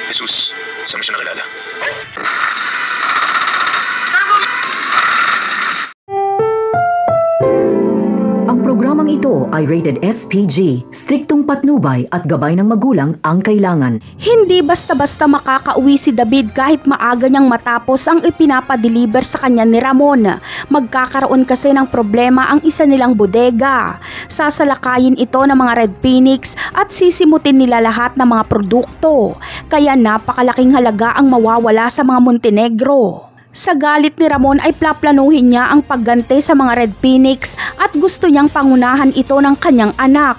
Jesus, saan mo siya nakilala? Ang programang ito ay rated SPG, striktong patnubay at gabay ng magulang ang kailangan. Hindi basta-basta makakauwi si David kahit maaga niyang matapos ang ipinapadeliver sa kanya ni Ramon. Magkakaroon kasi ng problema ang isa nilang bodega. Sasalakayin ito ng mga Red Phoenix at sisimutin nila lahat ng mga produkto. Kaya napakalaking halaga ang mawawala sa mga Montenegro. Sa galit ni Ramon ay plaplanuhin niya ang pagganti sa mga Red Phoenix at gusto niyang pangunahan ito ng kanyang anak.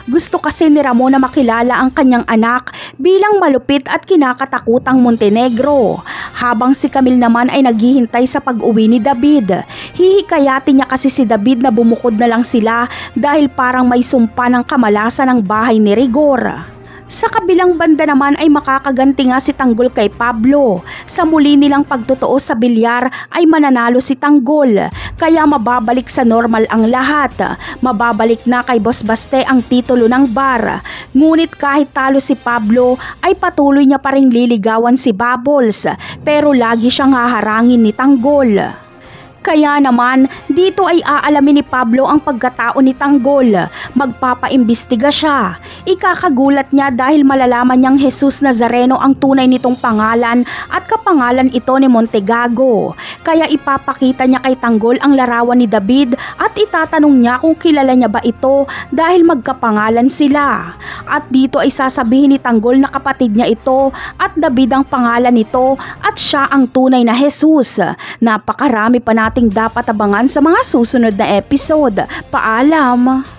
Gusto kasi ni Ramon na makilala ang kanyang anak bilang malupit at kinakatakutang Montenegro. Habang si Camille naman ay naghihintay sa pag-uwi ni David. Hihikayatin niya kasi si David na bumukod na lang sila dahil parang may sumpa ng kamalasan ng bahay ni Rigor. Sa kabilang banda naman ay makakaganti nga si Tanggol kay Pablo. Sa muli nilang pagtotoo sa bilyar ay mananalo si Tanggol, kaya mababalik sa normal ang lahat. Mababalik na kay Boss Baste ang titulo ng bar. Ngunit kahit talo si Pablo ay patuloy niya pa ring liligawan si Bubbles, pero lagi siyang haharangin ni Tanggol. Kaya naman, dito ay aalamin ni Pablo ang pagkatao ni Tanggol. Magpapaimbestiga siya. Ikakagulat niya dahil malalaman niyang Jesus Nazareno ang tunay nitong pangalan at kapangalan ito ni Montegago. Kaya ipapakita niya kay Tanggol ang larawan ni David at itatanong niya kung kilala niya ba ito dahil magkapangalan sila. At dito ay sasabihin ni Tanggol na kapatid niya ito at David ang pangalan nito at siya ang tunay na Jesus. Napakarami pa nating dapat abangan sa mga susunod na episode. Paalam!